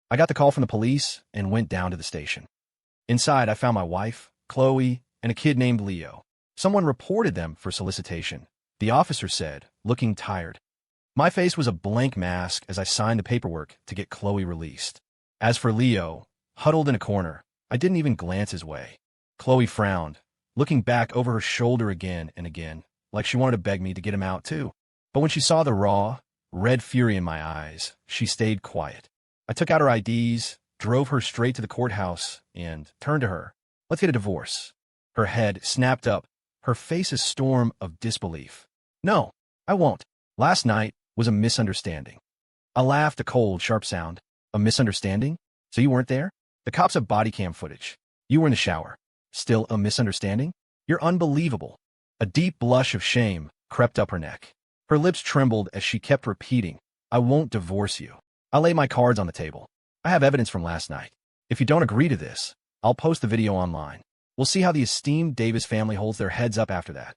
I got the call from the police and went down to the station. Inside, I found my wife, Chloe, and a kid named Leo. Someone reported them for solicitation, the officer said, looking tired. My face was a blank mask as I signed the paperwork to get Chloe released. As for Leo, huddled in a corner, I didn't even glance his way. Chloe frowned, looking back over her shoulder again and again, like she wanted to beg me to get him out too. But when she saw the raw, red fury in my eyes, she stayed quiet. I took out her IDs, drove her straight to the courthouse, and turned to her. Let's get a divorce. Her head snapped up, her face a storm of disbelief. No, I won't. Last night was a misunderstanding. I laughed, a cold, sharp sound. A misunderstanding? So you weren't there? The cops have body cam footage. You were in the shower. Still a misunderstanding? You're unbelievable. A deep blush of shame crept up her neck. Her lips trembled as she kept repeating, I won't divorce you. I lay my cards on the table. I have evidence from last night. If you don't agree to this, I'll post the video online. We'll see how the esteemed Davis family holds their heads up after that.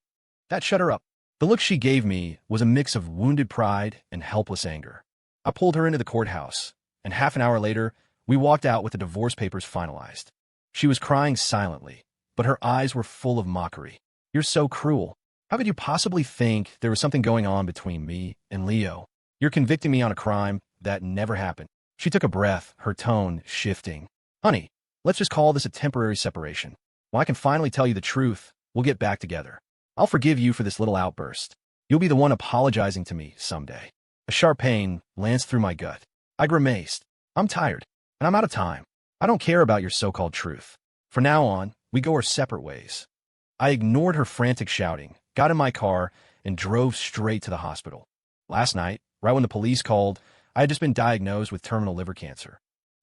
That shut her up. The look she gave me was a mix of wounded pride and helpless anger. I pulled her into the courthouse, and half an hour later, we walked out with the divorce papers finalized. She was crying silently, but her eyes were full of mockery. You're so cruel. How could you possibly think there was something going on between me and Leo? You're convicting me on a crime that never happened. She took a breath, her tone shifting. Honey, let's just call this a temporary separation. When I can finally tell you the truth, we'll get back together. I'll forgive you for this little outburst. You'll be the one apologizing to me someday. A sharp pain lanced through my gut. I grimaced. I'm tired, and I'm out of time. I don't care about your so-called truth. From now on, we go our separate ways. I ignored her frantic shouting, got in my car, and drove straight to the hospital. Last night, right when the police called, I had just been diagnosed with terminal liver cancer.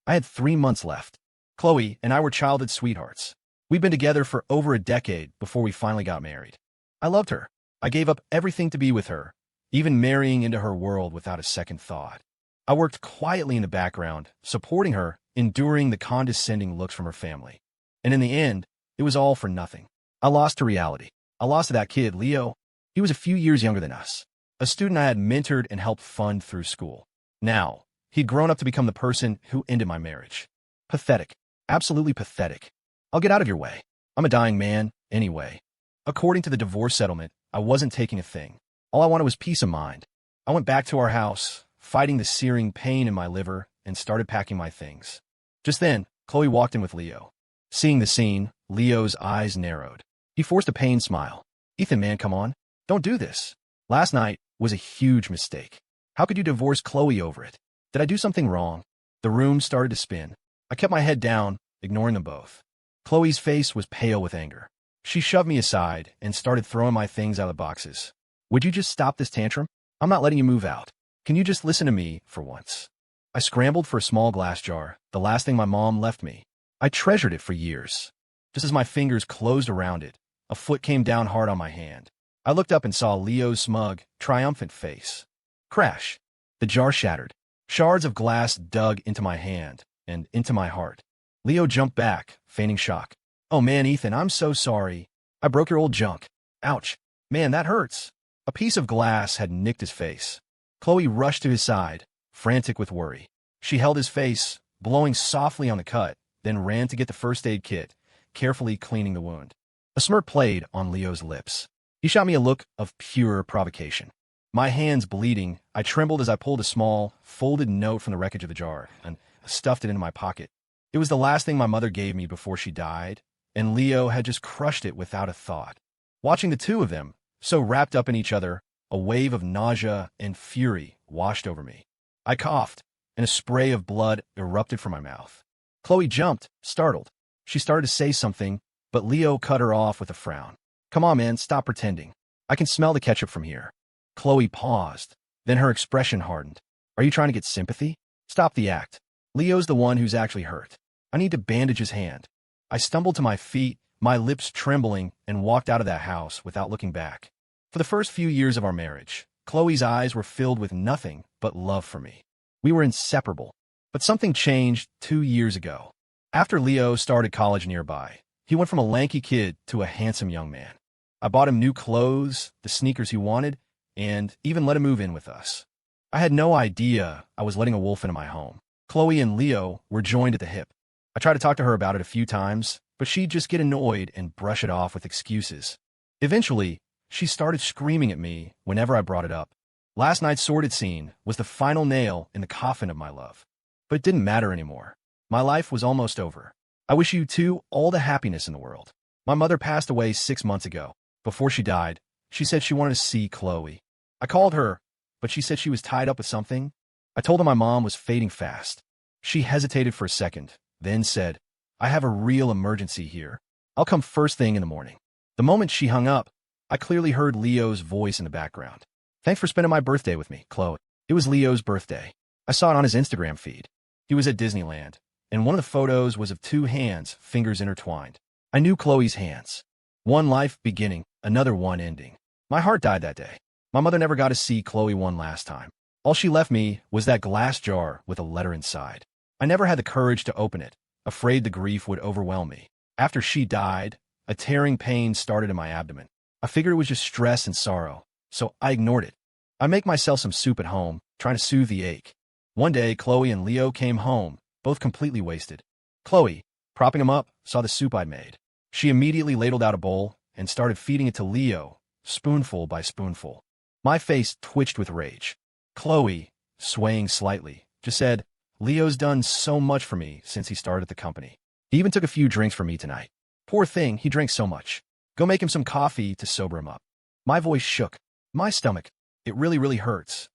I had 3 months left. Chloe and I were childhood sweethearts. We'd been together for over a decade before we finally got married. I loved her. I gave up everything to be with her, even marrying into her world without a second thought. I worked quietly in the background, supporting her, enduring the condescending looks from her family. And in the end, it was all for nothing. I lost to reality. I lost to that kid, Leo. He was a few years younger than us, a student I had mentored and helped fund through school. Now, he'd grown up to become the person who ended my marriage. Pathetic. Absolutely pathetic. I'll get out of your way. I'm a dying man, anyway. According to the divorce settlement, I wasn't taking a thing. All I wanted was peace of mind. I went back to our house, fighting the searing pain in my liver, and started packing my things. Just then, Chloe walked in with Leo. Seeing the scene, Leo's eyes narrowed. He forced a pained smile. Ethan, man, come on. Don't do this. Last night was a huge mistake. How could you divorce Chloe over it? Did I do something wrong? The room started to spin. I kept my head down, ignoring them both. Chloe's face was pale with anger. She shoved me aside and started throwing my things out of the boxes. Would you just stop this tantrum? I'm not letting you move out. Can you just listen to me for once? I scrambled for a small glass jar, the last thing my mom left me. I treasured it for years. Just as my fingers closed around it, a foot came down hard on my hand. I looked up and saw Leo's smug, triumphant face. Crash. The jar shattered. Shards of glass dug into my hand and into my heart. Leo jumped back, feigning shock. Oh man, Ethan, I'm so sorry. I broke your old junk. Ouch. Man, that hurts. A piece of glass had nicked his face. Chloe rushed to his side, frantic with worry. She held his face, blowing softly on the cut, then ran to get the first aid kit, carefully cleaning the wound. A smirk played on Leo's lips. He shot me a look of pure provocation. My hands bleeding, I trembled as I pulled a small, folded note from the wreckage of the jar and stuffed it into my pocket. It was the last thing my mother gave me before she died, and Leo had just crushed it without a thought. Watching the two of them, so wrapped up in each other, a wave of nausea and fury washed over me. I coughed, and a spray of blood erupted from my mouth. Chloe jumped, startled. She started to say something, but Leo cut her off with a frown. Come on, man, stop pretending. I can smell the ketchup from here. Chloe paused, then her expression hardened. Are you trying to get sympathy? Stop the act. Leo's the one who's actually hurt. I need to bandage his hand. I stumbled to my feet, my lips trembling, and walked out of that house without looking back. For the first few years of our marriage, Chloe's eyes were filled with nothing but love for me. We were inseparable. But something changed 2 years ago. After Leo started college nearby, he went from a lanky kid to a handsome young man. I bought him new clothes, the sneakers he wanted, and even let him move in with us. I had no idea I was letting a wolf into my home. Chloe and Leo were joined at the hip. I tried to talk to her about it a few times, but she'd just get annoyed and brush it off with excuses. Eventually, she started screaming at me whenever I brought it up. Last night's sordid scene was the final nail in the coffin of my love. But it didn't matter anymore. My life was almost over. I wish you two all the happiness in the world. My mother passed away 6 months ago. Before she died, she said she wanted to see Chloe. I called her, but she said she was tied up with something. I told her my mom was fading fast. She hesitated for a second, then said, "I have a real emergency here. I'll come first thing in the morning." The moment she hung up, I clearly heard Leo's voice in the background. "Thanks for spending my birthday with me, Chloe." It was Leo's birthday. I saw it on his Instagram feed. He was at Disneyland, and one of the photos was of 2 hands, fingers intertwined. I knew Chloe's hands. One life beginning, another one ending. My heart died that day. My mother never got to see Chloe one last time. All she left me was that glass jar with a letter inside. I never had the courage to open it, afraid the grief would overwhelm me. After she died, a tearing pain started in my abdomen. I figured it was just stress and sorrow, so I ignored it. I make myself some soup at home, trying to soothe the ache. One day, Chloe and Leo came home, both completely wasted. Chloe, propping him up, saw the soup I'd made. She immediately ladled out a bowl and started feeding it to Leo, spoonful by spoonful. My face twitched with rage. Chloe, swaying slightly, just said, "Leo's done so much for me since he started the company. He even took a few drinks for me tonight. Poor thing, he drank so much. Go make him some coffee to sober him up." My voice shook. My stomach. It really hurts.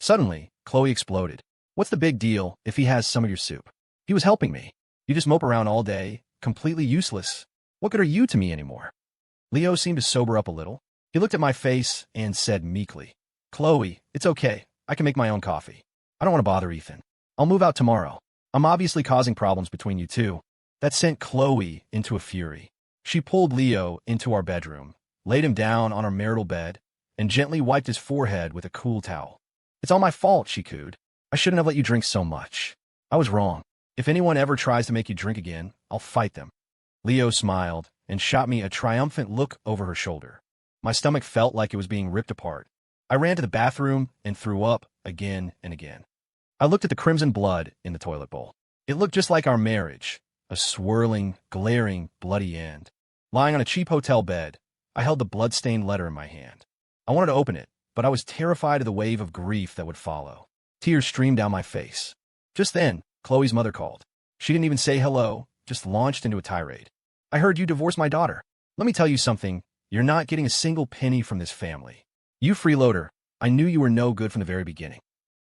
Suddenly, Chloe exploded. "What's the big deal if he has some of your soup? He was helping me. You just mope around all day, completely useless. What good are you to me anymore?" Leo seemed to sober up a little. He looked at my face and said meekly, "Chloe, it's okay. I can make my own coffee. I don't want to bother Ethan. I'll move out tomorrow. I'm obviously causing problems between you two." That sent Chloe into a fury. She pulled Leo into our bedroom, laid him down on our marital bed, and gently wiped his forehead with a cool towel. "It's all my fault," she cooed. "I shouldn't have let you drink so much. I was wrong. If anyone ever tries to make you drink again, I'll fight them." Leo smiled and shot me a triumphant look over her shoulder. My stomach felt like it was being ripped apart. I ran to the bathroom and threw up again and again. I looked at the crimson blood in the toilet bowl. It looked just like our marriage, a swirling, glaring, bloody end. Lying on a cheap hotel bed, I held the blood-stained letter in my hand. I wanted to open it, but I was terrified of the wave of grief that would follow. Tears streamed down my face. Just then, Chloe's mother called. She didn't even say hello, just launched into a tirade. "I heard you divorced my daughter. Let me tell you something. You're not getting a single penny from this family. You freeloader, I knew you were no good from the very beginning."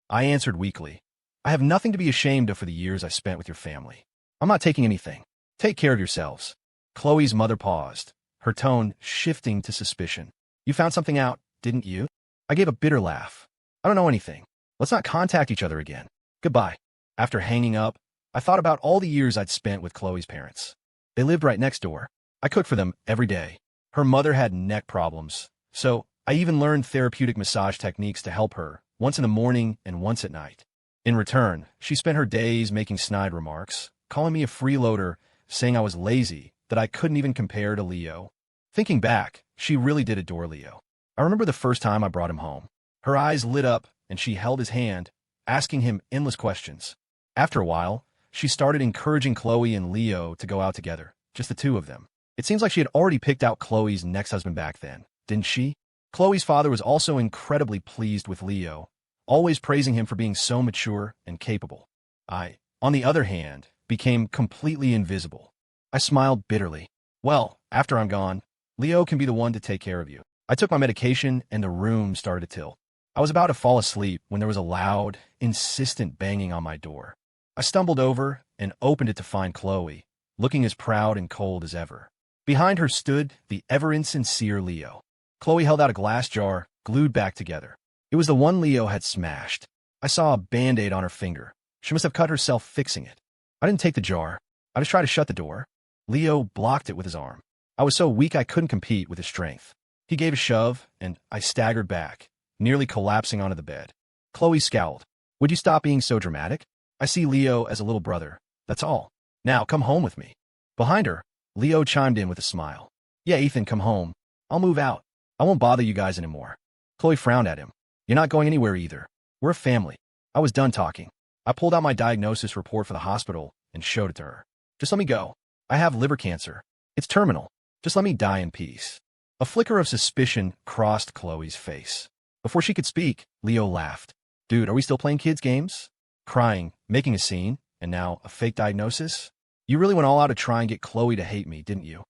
I answered weakly, "I have nothing to be ashamed of for the years I spent with your family. I'm not taking anything. Take care of yourselves." Chloe's mother paused, her tone shifting to suspicion. "You found something out, didn't you?" I gave a bitter laugh. "I don't know anything. Let's not contact each other again. Goodbye." After hanging up, I thought about all the years I'd spent with Chloe's parents. They lived right next door. I cooked for them every day. Her mother had neck problems, so I even learned therapeutic massage techniques to help her, once in the morning and once at night. In return, she spent her days making snide remarks, calling me a freeloader, saying I was lazy, that I couldn't even compare to Leo. Thinking back, she really did adore Leo. I remember the first time I brought him home. Her eyes lit up, and she held his hand, asking him endless questions. After a while, she started encouraging Chloe and Leo to go out together, just the two of them. It seems like she had already picked out Chloe's next husband back then, didn't she? Chloe's father was also incredibly pleased with Leo, always praising him for being so mature and capable. I, on the other hand, became completely invisible. I smiled bitterly. "Well, after I'm gone, Leo can be the one to take care of you." I took my medication and the room started to tilt. I was about to fall asleep when there was a loud, insistent banging on my door. I stumbled over and opened it to find Chloe, looking as proud and cold as ever. Behind her stood the ever-insincere Leo. Chloe held out a glass jar, glued back together. It was the one Leo had smashed. I saw a Band-Aid on her finger. She must have cut herself fixing it. I didn't take the jar. I just tried to shut the door. Leo blocked it with his arm. I was so weak I couldn't compete with his strength. He gave a shove, and I staggered back, nearly collapsing onto the bed. Chloe scowled. "Would you stop being so dramatic? I see Leo as a little brother. That's all. Now, come home with me." Behind her, Leo chimed in with a smile. "Yeah, Ethan, come home. I'll move out. I won't bother you guys anymore." Chloe frowned at him. "You're not going anywhere either. We're a family." I was done talking. I pulled out my diagnosis report for the hospital and showed it to her. Just let me go. I have liver cancer. It's terminal. Just let me die in peace. A flicker of suspicion crossed Chloe's face. Before she could speak, Leo laughed. Dude, are we still playing kids' games? Crying, making a scene, and now a fake diagnosis? You really went all out to try and get Chloe to hate me, didn't you?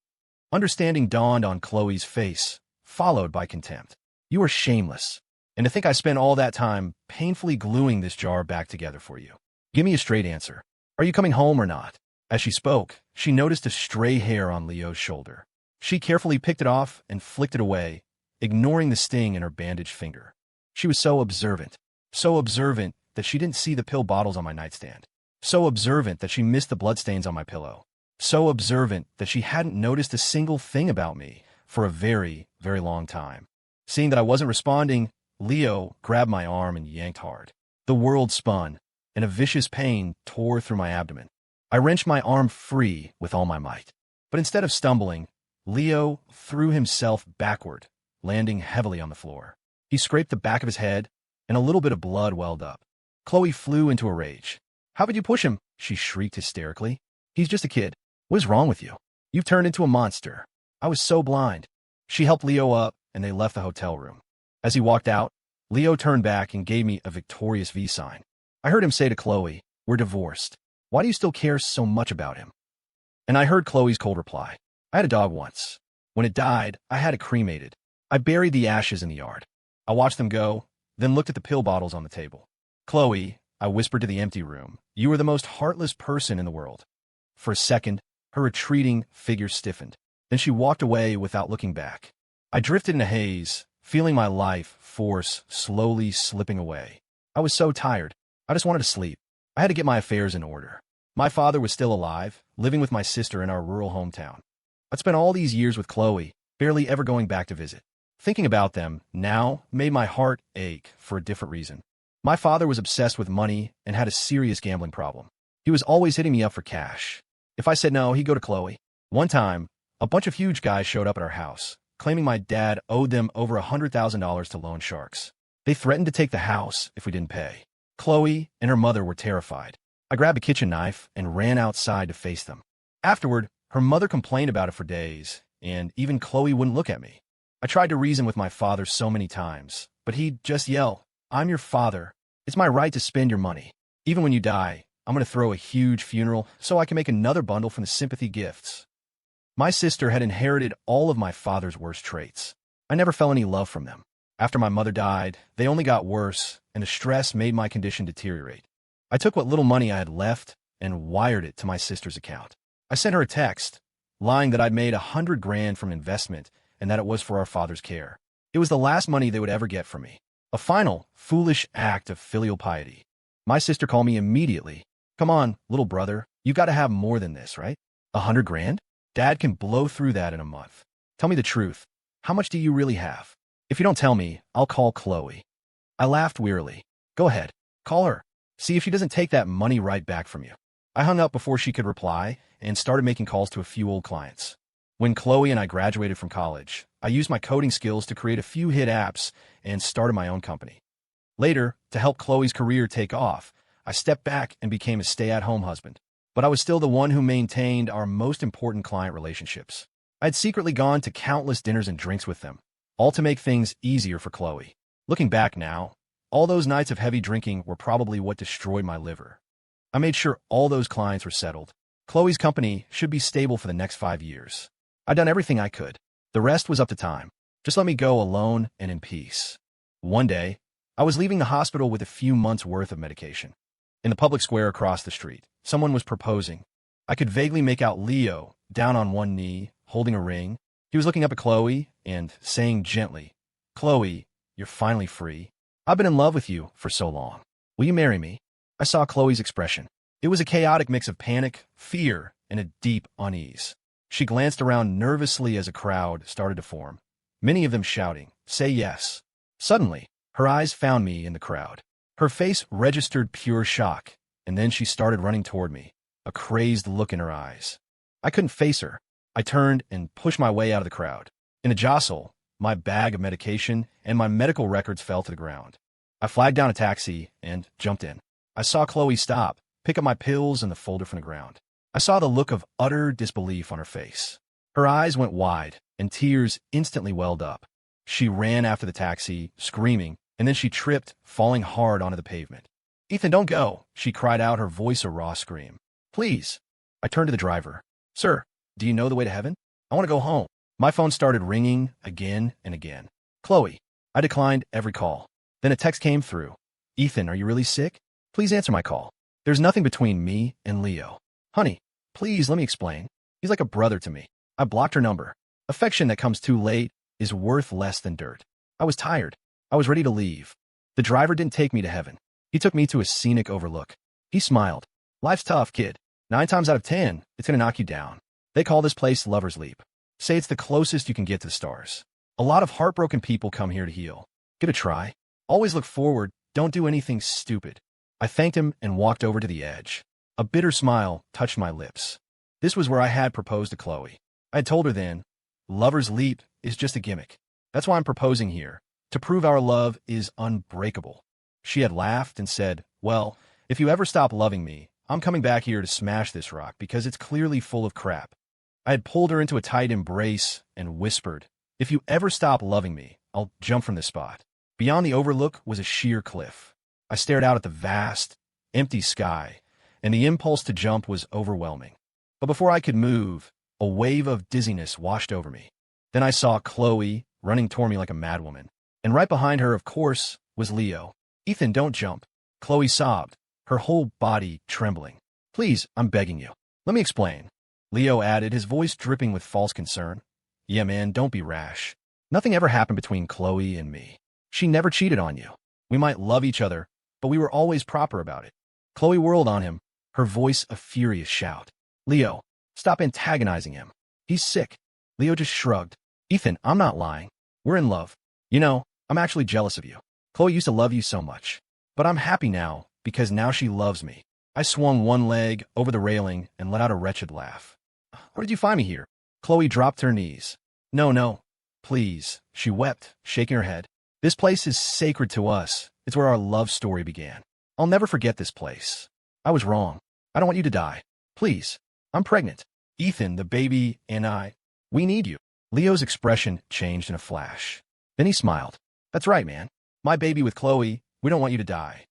Understanding dawned on Chloe's face, followed by contempt. You are shameless. And to think I spent all that time painfully gluing this jar back together for you. Give me a straight answer. Are you coming home or not? As she spoke, she noticed a stray hair on Leo's shoulder. She carefully picked it off and flicked it away, ignoring the sting in her bandaged finger. She was so observant that she didn't see the pill bottles on my nightstand. So observant that she missed the bloodstains on my pillow. So observant that she hadn't noticed a single thing about me for a very, very long time. Seeing that I wasn't responding, Leo grabbed my arm and yanked hard. The world spun, and a vicious pain tore through my abdomen. I wrenched my arm free with all my might. But instead of stumbling, Leo threw himself backward, landing heavily on the floor. He scraped the back of his head, and a little bit of blood welled up. Chloe flew into a rage. How could you push him? She shrieked hysterically. He's just a kid. What is wrong with you? You've turned into a monster. I was so blind. She helped Leo up, and they left the hotel room. As he walked out, Leo turned back and gave me a victorious V sign. I heard him say to Chloe, "We're divorced. Why do you still care so much about him?" And I heard Chloe's cold reply. I had a dog once. When it died, I had it cremated. I buried the ashes in the yard. I watched them go, then looked at the pill bottles on the table. Chloe, I whispered to the empty room, you are the most heartless person in the world. For a second, her retreating figure stiffened. Then she walked away without looking back. I drifted in a haze, feeling my life force slowly slipping away. I was so tired. I just wanted to sleep. I had to get my affairs in order. My father was still alive, living with my sister in our rural hometown. I'd spent all these years with Chloe, barely ever going back to visit. Thinking about them now made my heart ache for a different reason. My father was obsessed with money and had a serious gambling problem. He was always hitting me up for cash. If I said no, he'd go to Chloe. One time, a bunch of huge guys showed up at our house, claiming my dad owed them over $100,000 to loan sharks. They threatened to take the house if we didn't pay. Chloe and her mother were terrified. I grabbed a kitchen knife and ran outside to face them. Afterward, her mother complained about it for days, and even Chloe wouldn't look at me. I tried to reason with my father so many times, but he'd just yell, "I'm your father. It's my right to spend your money. Even when you die, I'm going to throw a huge funeral so I can make another bundle from the sympathy gifts." My sister had inherited all of my father's worst traits. I never felt any love from them. After my mother died, they only got worse, and the stress made my condition deteriorate. I took what little money I had left and wired it to my sister's account. I sent her a text, lying that I'd made $100,000 from investment and that it was for our father's care. It was the last money they would ever get from me. A final, foolish act of filial piety. My sister called me immediately. "Come on, little brother, you got to have more than this, right? $100,000? Dad can blow through that in a month. Tell me the truth. How much do you really have? If you don't tell me, I'll call Chloe." I laughed wearily. "Go ahead. Call her. See if she doesn't take that money right back from you." I hung up before she could reply and started making calls to a few old clients. When Chloe and I graduated from college, I used my coding skills to create a few hit apps and started my own company. Later, to help Chloe's career take off, I stepped back and became a stay-at-home husband. But I was still the one who maintained our most important client relationships. I had secretly gone to countless dinners and drinks with them, all to make things easier for Chloe. Looking back now, all those nights of heavy drinking were probably what destroyed my liver. I made sure all those clients were settled. Chloe's company should be stable for the next 5 years. I'd done everything I could. The rest was up to time. Just let me go alone and in peace. One day, I was leaving the hospital with a few months' worth of medication. In the public square across the street, someone was proposing. I could vaguely make out Leo, down on one knee, holding a ring. He was looking up at Chloe and saying gently, "Chloe, you're finally free. I've been in love with you for so long. Will you marry me?" I saw Chloe's expression. It was a chaotic mix of panic, fear, and a deep unease. She glanced around nervously as a crowd started to form, many of them shouting, "Say yes." Suddenly, her eyes found me in the crowd. Her face registered pure shock, and then she started running toward me, a crazed look in her eyes. I couldn't face her. I turned and pushed my way out of the crowd. In a jostle, my bag of medication and my medical records fell to the ground. I flagged down a taxi and jumped in. I saw Chloe stop, pick up my pills and the folder from the ground. I saw the look of utter disbelief on her face. Her eyes went wide, and tears instantly welled up. She ran after the taxi, screaming, and then she tripped, falling hard onto the pavement. "Ethan, don't go," she cried out, her voice a raw scream. "Please." I turned to the driver. "Sir, do you know the way to heaven? I want to go home." My phone started ringing again and again. "Chloe." I declined every call. Then a text came through. "Ethan, are you really sick? Please answer my call. There's nothing between me and Leo. Honey, please let me explain. He's like a brother to me." I blocked her number. Affection that comes too late is worth less than dirt. I was tired. I was ready to leave. The driver didn't take me to heaven. He took me to a scenic overlook. He smiled. "Life's tough, kid. 9 times out of 10, it's going to knock you down. They call this place Lover's Leap. Say it's the closest you can get to the stars. A lot of heartbroken people come here to heal. Give it a try. Always look forward. Don't do anything stupid." I thanked him and walked over to the edge. A bitter smile touched my lips. This was where I had proposed to Chloe. I had told her then, Lover's Leap is just a gimmick. That's why I'm proposing here, to prove our love is unbreakable. She had laughed and said, "Well, if you ever stop loving me, I'm coming back here to smash this rock because it's clearly full of crap." I had pulled her into a tight embrace and whispered, "If you ever stop loving me, I'll jump from this spot." Beyond the overlook was a sheer cliff. I stared out at the vast, empty sky, and the impulse to jump was overwhelming. But before I could move, a wave of dizziness washed over me. Then I saw Chloe running toward me like a madwoman. And right behind her, of course, was Leo. "Ethan, don't jump." Chloe sobbed, her whole body trembling. "Please, I'm begging you. Let me explain." Leo added, his voice dripping with false concern. "Yeah, man, don't be rash. Nothing ever happened between Chloe and me. She never cheated on you. We might love each other, but we were always proper about it." Chloe whirled on him, her voice a furious shout. "Leo, stop antagonizing him. He's sick." Leo just shrugged. "Ethan, I'm not lying. We're in love. You know, I'm actually jealous of you. Chloe used to love you so much. But I'm happy now, because now she loves me." I swung one leg over the railing and let out a wretched laugh. "Where did you find me here?" Chloe dropped to her knees. No, please," she wept, shaking her head. "This place is sacred to us. It's where our love story began. I'll never forget this place. I was wrong. I don't want you to die. Please. I'm pregnant. Ethan, the baby, and we need you." Leo's expression changed in a flash. Then he smiled. "That's right, man. My baby with Chloe, we don't want you to die."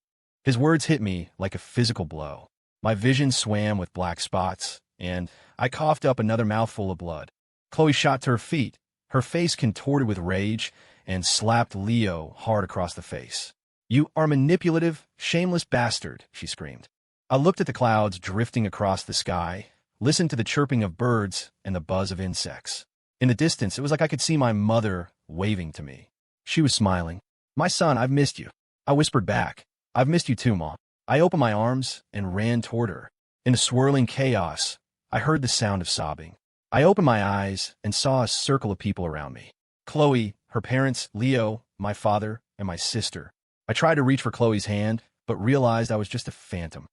His words hit me like a physical blow. My vision swam with black spots, and I coughed up another mouthful of blood. Chloe shot to her feet, her face contorted with rage, and slapped Leo hard across the face. "You are a manipulative, shameless bastard," she screamed. I looked at the clouds drifting across the sky, listened to the chirping of birds and the buzz of insects. In the distance, it was like I could see my mother waving to me. She was smiling. "My son, I've missed you." I whispered back, "I've missed you too, Mom." I opened my arms and ran toward her. In the swirling chaos, I heard the sound of sobbing. I opened my eyes and saw a circle of people around me. Chloe, her parents, Leo, my father, and my sister. I tried to reach for Chloe's hand, but realized I was just a phantom.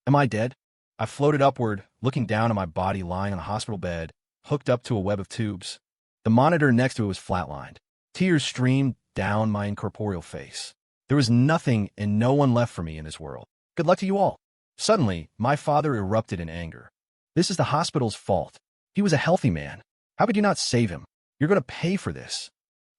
Am I dead? I floated upward, looking down at my body lying on a hospital bed, hooked up to a web of tubes. The monitor next to it was flatlined. Tears streamed down my incorporeal face. There was nothing and no one left for me in this world. Good luck to you all. Suddenly, my father erupted in anger. "This is the hospital's fault. He was a healthy man. How could you not save him? You're going to pay for this."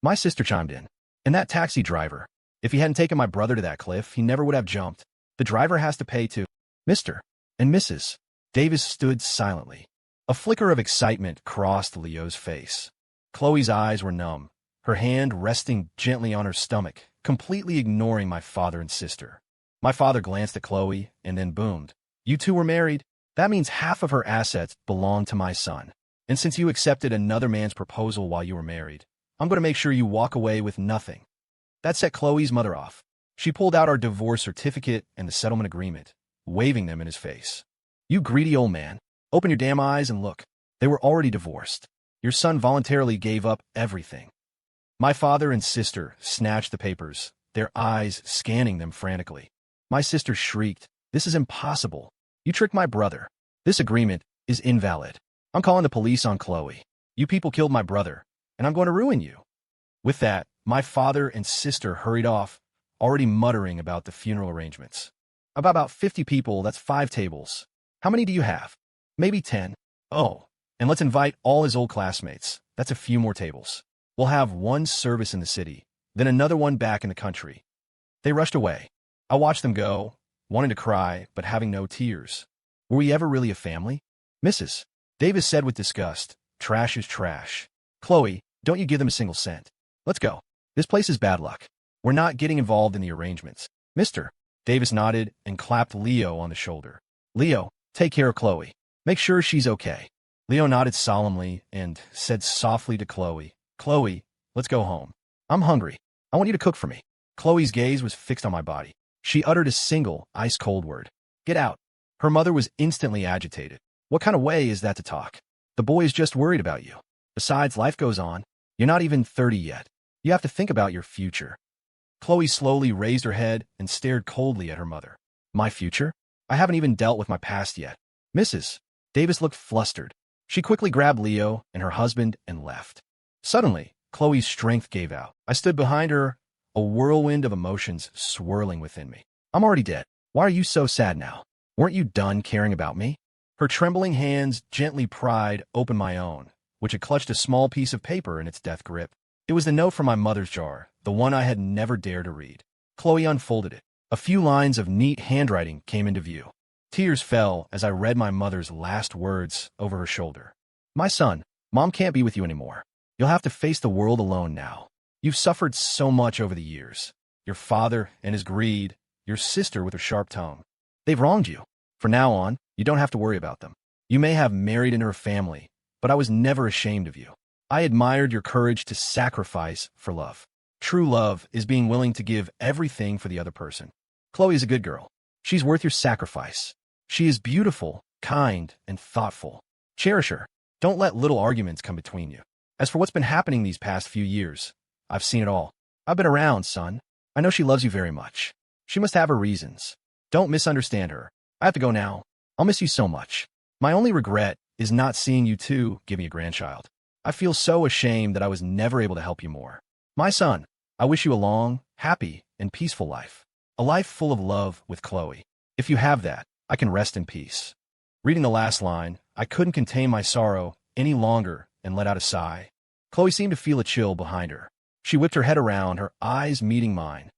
My sister chimed in. "And that taxi driver. If he hadn't taken my brother to that cliff, he never would have jumped. The driver has to pay too." "Mr. and Mrs." Davis stood silently. A flicker of excitement crossed Leo's face. Chloe's eyes were numb, her hand resting gently on her stomach, completely ignoring my father and sister. My father glanced at Chloe and then boomed. "You two were married? That means half of her assets belong to my son. And since you accepted another man's proposal while you were married, I'm going to make sure you walk away with nothing." That set Chloe's mother off. She pulled out our divorce certificate and the settlement agreement, waving them in his face. "You greedy old man. Open your damn eyes and look. They were already divorced. Your son voluntarily gave up everything." My father and sister snatched the papers, their eyes scanning them frantically. My sister shrieked, "This is impossible. You tricked my brother. This agreement is invalid. I'm calling the police on Chloe. You people killed my brother, and I'm going to ruin you." With that, my father and sister hurried off, already muttering about the funeral arrangements. About 50 people, that's 5 tables. How many do you have? Maybe 10. Oh, and let's invite all his old classmates. That's a few more tables. We'll have one service in the city, then another one back in the country. They rushed away. I watched them go, wanting to cry, but having no tears. Were we ever really a family? Mrs. Davis said with disgust, trash is trash. Chloe, don't you give them a single cent. Let's go. This place is bad luck. We're not getting involved in the arrangements. Mr. Davis nodded and clapped Leo on the shoulder. Leo, take care of Chloe. Make sure she's okay. Leo nodded solemnly and said softly to Chloe, Chloe, let's go home. I'm hungry. I want you to cook for me. Chloe's gaze was fixed on my body. She uttered a single, ice-cold word. Get out. Her mother was instantly agitated. What kind of way is that to talk? The boy is just worried about you. Besides, life goes on. You're not even 30 yet. You have to think about your future. Chloe slowly raised her head and stared coldly at her mother. My future? I haven't even dealt with my past yet. Mrs. Davis looked flustered. She quickly grabbed Leo and her husband and left. Suddenly, Chloe's strength gave out. I stood behind her, a whirlwind of emotions swirling within me. I'm already dead. Why are you so sad now? Weren't you done caring about me? Her trembling hands gently pried open my own, which had clutched a small piece of paper in its death grip. It was the note from my mother's jar, the one I had never dared to read. Chloe unfolded it. A few lines of neat handwriting came into view. Tears fell as I read my mother's last words over her shoulder. My son, Mom can't be with you anymore. You'll have to face the world alone now. You've suffered so much over the years. Your father and his greed, your sister with her sharp tongue. They've wronged you. From now on, you don't have to worry about them. You may have married into her family, but I was never ashamed of you. I admired your courage to sacrifice for love. True love is being willing to give everything for the other person. Chloe is a good girl. She's worth your sacrifice. She is beautiful, kind, and thoughtful. Cherish her. Don't let little arguments come between you. As for what's been happening these past few years, I've seen it all. I've been around, son. I know she loves you very much. She must have her reasons. Don't misunderstand her. I have to go now. I'll miss you so much. My only regret is not seeing you two give me a grandchild. I feel so ashamed that I was never able to help you more. My son, I wish you a long, happy, and peaceful life. A life full of love with Chloe. If you have that, I can rest in peace. Reading the last line, I couldn't contain my sorrow any longer and let out a sigh. Chloe seemed to feel a chill behind her. She whipped her head around, her eyes meeting mine.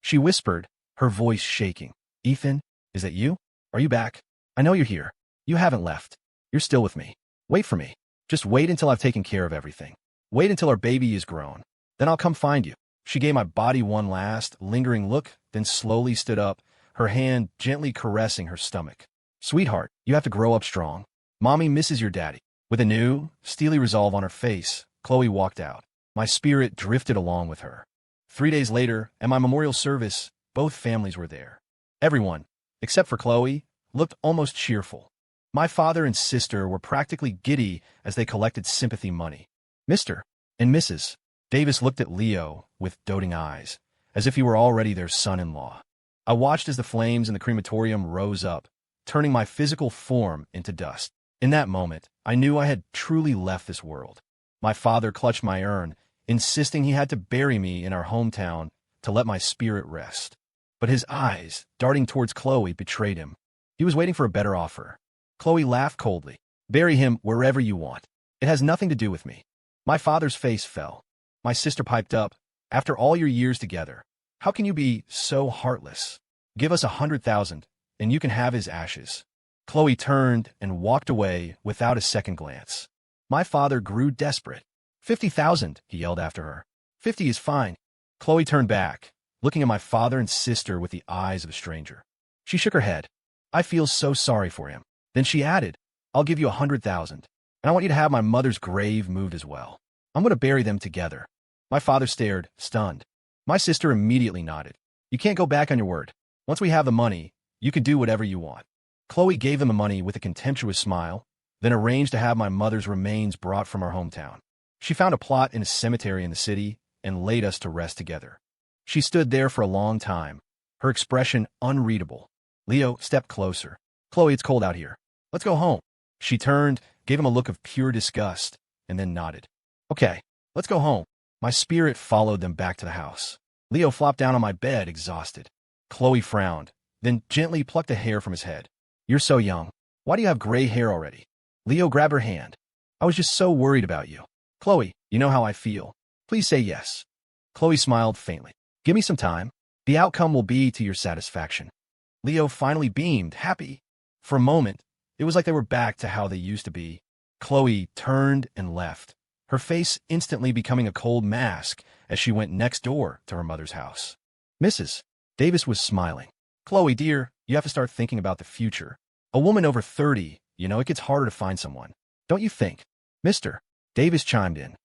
She whispered, her voice shaking. Ethan, is that you? Are you back? I know you're here. You haven't left. You're still with me. Wait for me. Just wait until I've taken care of everything. Wait until our baby is grown. Then I'll come find you. She gave my body one last, lingering look, then slowly stood up, her hand gently caressing her stomach. Sweetheart, you have to grow up strong. Mommy misses your daddy. With a new, steely resolve on her face, Chloe walked out. My spirit drifted along with her. 3 days later, at my memorial service, both families were there. Everyone, except for Chloe, looked almost cheerful. My father and sister were practically giddy as they collected sympathy money. Mr. and Mrs. Davis looked at Leo with doting eyes, as if he were already their son-in-law. I watched as the flames in the crematorium rose up, turning my physical form into dust. In that moment, I knew I had truly left this world. My father clutched my urn, insisting he had to bury me in our hometown to let my spirit rest. But his eyes, darting towards Chloe, betrayed him. He was waiting for a better offer. Chloe laughed coldly. Bury him wherever you want. It has nothing to do with me. My father's face fell. My sister piped up. After all your years together, how can you be so heartless? Give us 100,000, and you can have his ashes. Chloe turned and walked away without a second glance. My father grew desperate. 50,000, he yelled after her. 50 is fine. Chloe turned back, looking at my father and sister with the eyes of a stranger. She shook her head. I feel so sorry for him. Then she added, I'll give you 100,000, and I want you to have my mother's grave moved as well. I'm going to bury them together. My father stared, stunned. My sister immediately nodded. You can't go back on your word. Once we have the money, you can do whatever you want. Chloe gave them the money with a contemptuous smile, then arranged to have my mother's remains brought from our hometown. She found a plot in a cemetery in the city and laid us to rest together. She stood there for a long time, her expression unreadable. Leo stepped closer. Chloe, it's cold out here. Let's go home. She turned, gave him a look of pure disgust, and then nodded. Okay, let's go home. My spirit followed them back to the house. Leo flopped down on my bed, exhausted. Chloe frowned, then gently plucked a hair from his head. You're so young. Why do you have gray hair already? Leo grabbed her hand. I was just so worried about you. Chloe, you know how I feel. Please say yes. Chloe smiled faintly. Give me some time. The outcome will be to your satisfaction. Leo finally beamed, happy. For a moment, it was like they were back to how they used to be. Chloe turned and left, her face instantly becoming a cold mask as she went next door to her mother's house. Mrs. Davis was smiling. Chloe, dear, you have to start thinking about the future. A woman over 30, it gets harder to find someone. Don't you think? Mr. Davis chimed in.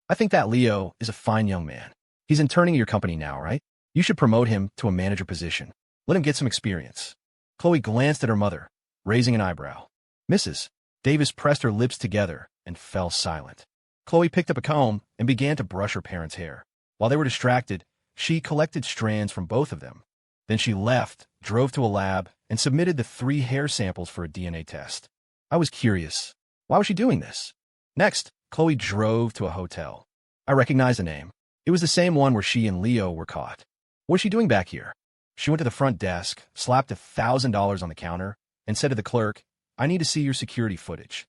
I think that Leo is a fine young man. He's interning at your company now, right? You should promote him to a manager position. Let him get some experience. Chloe glanced at her mother, raising an eyebrow. Mrs. Davis pressed her lips together and fell silent. Chloe picked up a comb and began to brush her parents' hair. While they were distracted, she collected strands from both of them. Then she left, drove to a lab, and submitted the 3 hair samples for a DNA test. I was curious. Why was she doing this? Next, Chloe drove to a hotel. I recognized the name. It was the same one where she and Leo were caught. What is she doing back here? She went to the front desk, slapped $1,000 on the counter, and said to the clerk, I need to see your security footage.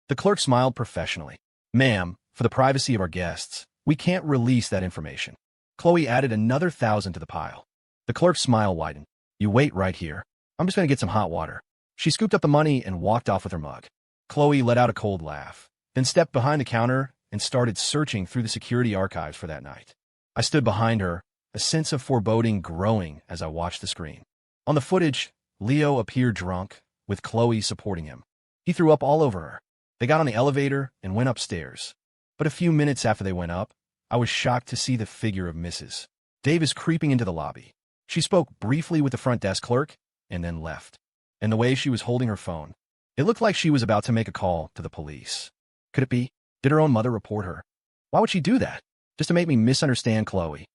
The clerk smiled professionally. Ma'am, for the privacy of our guests, we can't release that information. Chloe added another $1,000 to the pile. The clerk's smile widened. You wait right here. I'm just going to get some hot water. She scooped up the money and walked off with her mug. Chloe let out a cold laugh, then stepped behind the counter and started searching through the security archives for that night. I stood behind her, a sense of foreboding growing as I watched the screen. On the footage, Leo appeared drunk, with Chloe supporting him. He threw up all over her. They got on the elevator and went upstairs. But a few minutes after they went up, I was shocked to see the figure of Mrs. Davis creeping into the lobby. She spoke briefly with the front desk clerk and then left. And the way she was holding her phone, it looked like she was about to make a call to the police. Could it be? Did her own mother report her? Why would she do that? Just to make me misunderstand Chloe.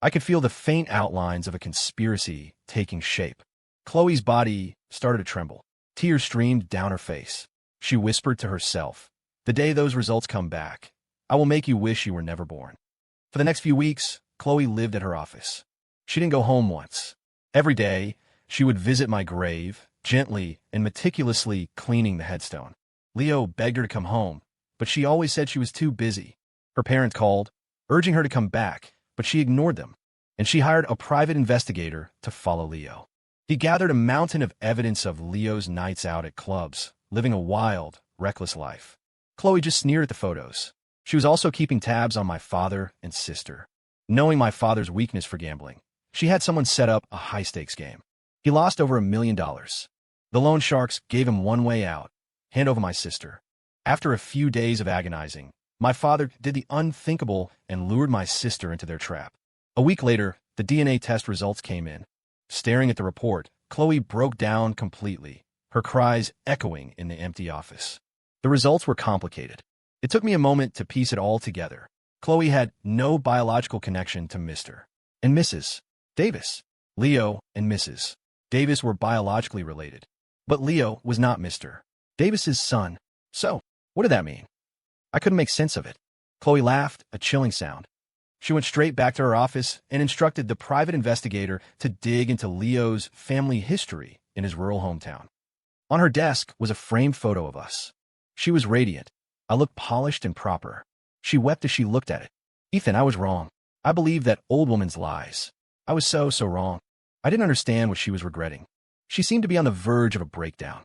I could feel the faint outlines of a conspiracy taking shape. Chloe's body started to tremble. Tears streamed down her face. She whispered to herself, the day those results come back, I will make you wish you were never born. For the next few weeks, Chloe lived at her office. She didn't go home once. Every day, she would visit my grave, gently and meticulously cleaning the headstone. Leo begged her to come home, but she always said she was too busy. Her parents called, urging her to come back, but she ignored them, and she hired a private investigator to follow Leo. He gathered a mountain of evidence of Leo's nights out at clubs, living a wild, reckless life. Chloe just sneered at the photos. She was also keeping tabs on my father and sister. Knowing my father's weakness for gambling, she had someone set up a high-stakes game. He lost over $1 million. The loan sharks gave him one way out: hand over my sister. After a few days of agonizing, my father did the unthinkable and lured my sister into their trap. A week later, the DNA test results came in. Staring at the report, Chloe broke down completely, her cries echoing in the empty office. The results were complicated. It took me a moment to piece it all together. Chloe had no biological connection to Mr. and Mrs. Davis. Leo and Mrs. Davis were biologically related, but Leo was not Mr. Davis's son. So, what did that mean? I couldn't make sense of it. Chloe laughed, a chilling sound. She went straight back to her office and instructed the private investigator to dig into Leo's family history in his rural hometown. On her desk was a framed photo of us. She was radiant. I looked polished and proper. She wept as she looked at it. Ethan, I was wrong. I believed that old woman's lies. I was so wrong. I didn't understand what she was regretting. She seemed to be on the verge of a breakdown.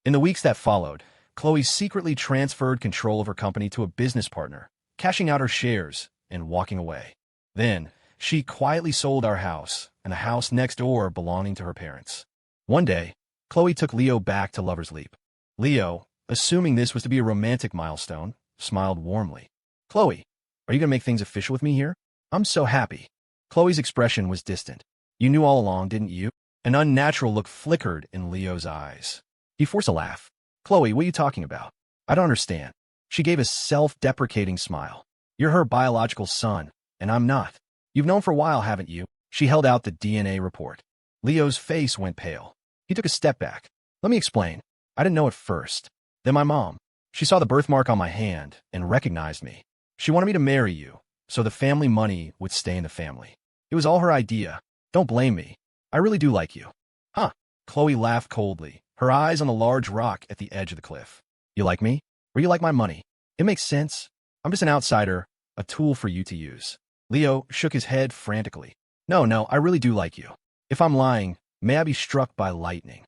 In the weeks that followed, Chloe secretly transferred control of her company to a business partner, cashing out her shares and walking away. Then, she quietly sold our house and the house next door belonging to her parents. One day, Chloe took Leo back to Lover's Leap. Leo, assuming this was to be a romantic milestone, smiled warmly. Chloe, are you going to make things official with me here? I'm so happy. Chloe's expression was distant. You knew all along, didn't you? An unnatural look flickered in Leo's eyes. He forced a laugh. Chloe, what are you talking about? I don't understand. She gave a self-deprecating smile. You're her biological son, and I'm not. You've known for a while, haven't you? She held out the DNA report. Leo's face went pale. He took a step back. Let me explain. I didn't know at first. Then my mom. She saw the birthmark on my hand and recognized me. She wanted me to marry you, so the family money would stay in the family. It was all her idea. Don't blame me. I really do like you. Huh. Chloe laughed coldly, her eyes on the large rock at the edge of the cliff. You like me? Or you like my money? It makes sense. I'm just an outsider, a tool for you to use. Leo shook his head frantically. No, I really do like you. If I'm lying, may I be struck by lightning.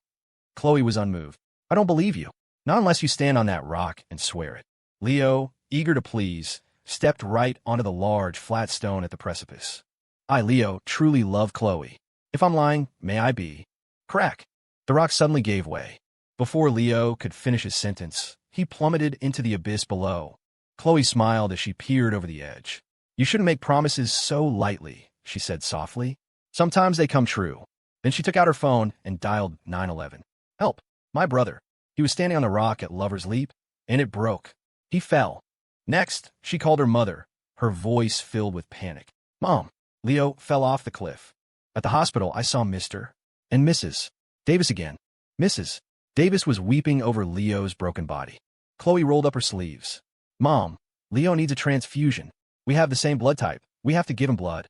Chloe was unmoved. I don't believe you. Not unless you stand on that rock and swear it. Leo, eager to please, stepped right onto the large, flat stone at the precipice. I, Leo, truly love Chloe. If I'm lying, may I be. Crack. The rock suddenly gave way. Before Leo could finish his sentence, he plummeted into the abyss below. Chloe smiled as she peered over the edge. You shouldn't make promises so lightly, she said softly. Sometimes they come true. Then she took out her phone and dialed 911. Help, my brother. He was standing on the rock at Lover's Leap, and it broke. He fell. Next, she called her mother, her voice filled with panic. Mom. Leo fell off the cliff. At the hospital, I saw Mr. and Mrs. Davis again. Mrs. Davis was weeping over Leo's broken body. Chloe rolled up her sleeves. Mom, Leo needs a transfusion. We have the same blood type. We have to give him blood.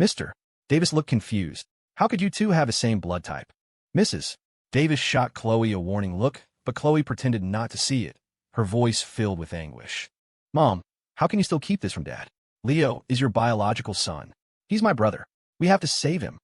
Mr. Davis looked confused. How could you two have the same blood type? Mrs. Davis shot Chloe a warning look, but Chloe pretended not to see it, her voice filled with anguish. Mom, how can you still keep this from Dad? Leo is your biological son. He's my brother. We have to save him.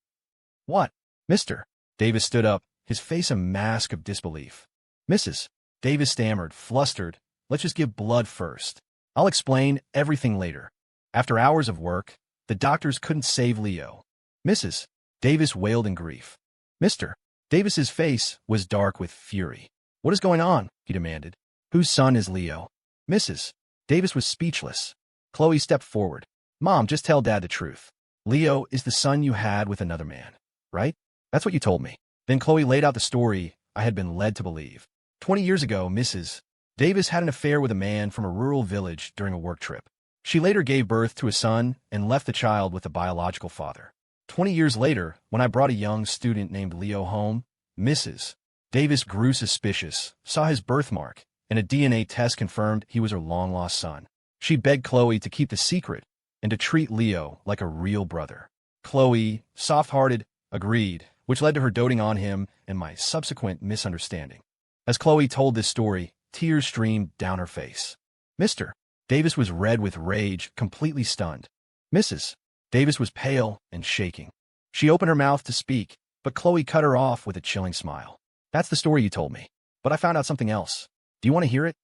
What? Mr. Davis stood up, his face a mask of disbelief. Mrs. Davis stammered, flustered. Let's just give blood first. I'll explain everything later. After hours of work, the doctors couldn't save Leo. Mrs. Davis wailed in grief. Mr. Davis's face was dark with fury. What is going on? He demanded. Whose son is Leo? Mrs. Davis was speechless. Chloe stepped forward. Mom, just tell Dad the truth. Leo is the son you had with another man, right? That's what you told me. Then Chloe laid out the story I had been led to believe. 20 years ago, Mrs. Davis had an affair with a man from a rural village during a work trip. She later gave birth to a son and left the child with a biological father. 20 years later, when I brought a young student named Leo home, Mrs. Davis grew suspicious, saw his birthmark, and a DNA test confirmed he was her long-lost son. She begged Chloe to keep the secret and to treat Leo like a real brother. Chloe, soft-hearted, agreed, which led to her doting on him and my subsequent misunderstanding. As Chloe told this story, tears streamed down her face. Mr. Davis was red with rage, completely stunned. Mrs. Davis was pale and shaking. She opened her mouth to speak, but Chloe cut her off with a chilling smile. That's the story you told me, but I found out something else. Do you want to hear it?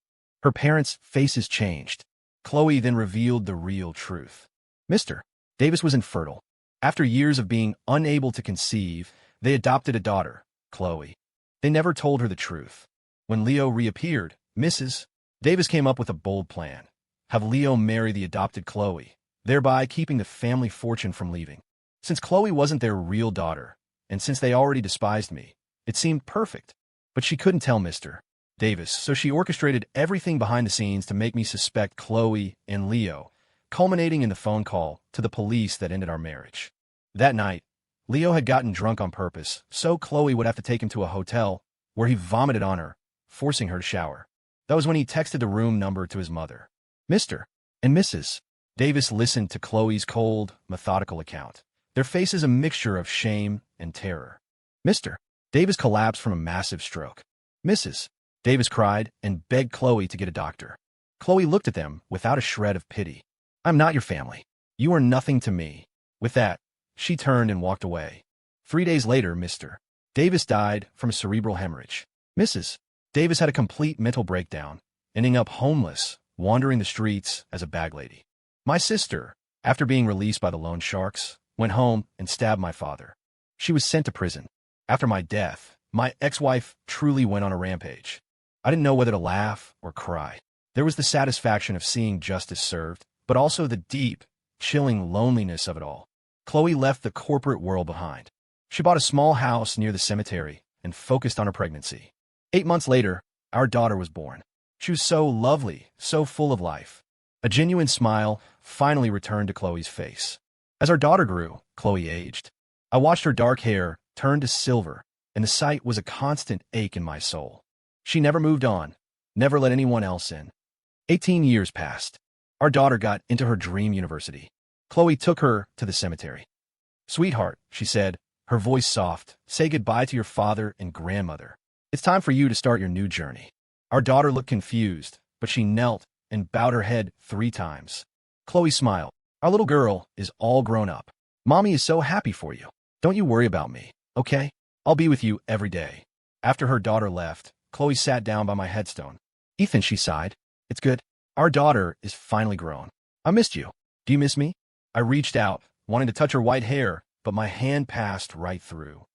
Her parents' faces changed. Chloe then revealed the real truth. Mr. Davis was infertile. After years of being unable to conceive, they adopted a daughter, Chloe. They never told her the truth. When Leo reappeared, Mrs. Davis came up with a bold plan. Have Leo marry the adopted Chloe, thereby keeping the family fortune from leaving. Since Chloe wasn't their real daughter, and since they already despised me, it seemed perfect. But she couldn't tell Mr. Davis, so she orchestrated everything behind the scenes to make me suspect Chloe and Leo, culminating in the phone call to the police that ended our marriage. That night, Leo had gotten drunk on purpose, so Chloe would have to take him to a hotel where he vomited on her, forcing her to shower. That was when he texted the room number to his mother. Mr. and Mrs. Davis listened to Chloe's cold, methodical account, their faces a mixture of shame and terror. Mr. Davis collapsed from a massive stroke. Mrs. Davis cried and begged Chloe to get a doctor. Chloe looked at them without a shred of pity. I'm not your family. You are nothing to me. With that, she turned and walked away. 3 days later, Mr. Davis died from a cerebral hemorrhage. Mrs. Davis had a complete mental breakdown, ending up homeless, wandering the streets as a bag lady. My sister, after being released by the loan sharks, went home and stabbed my father. She was sent to prison. After my death, my ex-wife truly went on a rampage. I didn't know whether to laugh or cry. There was the satisfaction of seeing justice served, but also the deep, chilling loneliness of it all. Chloe left the corporate world behind. She bought a small house near the cemetery and focused on her pregnancy. 8 months later, our daughter was born. She was so lovely, so full of life. A genuine smile finally returned to Chloe's face. As our daughter grew, Chloe aged. I watched her dark hair turn to silver, and the sight was a constant ache in my soul. She never moved on, never let anyone else in. 18 years passed. Our daughter got into her dream university. Chloe took her to the cemetery. Sweetheart, she said, her voice soft. Say goodbye to your father and grandmother. It's time for you to start your new journey. Our daughter looked confused, but she knelt and bowed her head 3 times. Chloe smiled. Our little girl is all grown up. Mommy is so happy for you. Don't you worry about me, okay? I'll be with you every day. After her daughter left, Chloe sat down by my headstone. Ethan, she sighed. It's good. Our daughter is finally grown. I missed you. Do you miss me? I reached out, wanting to touch her white hair, but my hand passed right through.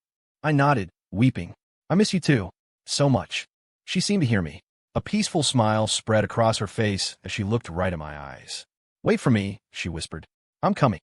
I nodded, weeping. I miss you too. So much. She seemed to hear me. A peaceful smile spread across her face as she looked right at my eyes. Wait for me, she whispered. I'm coming.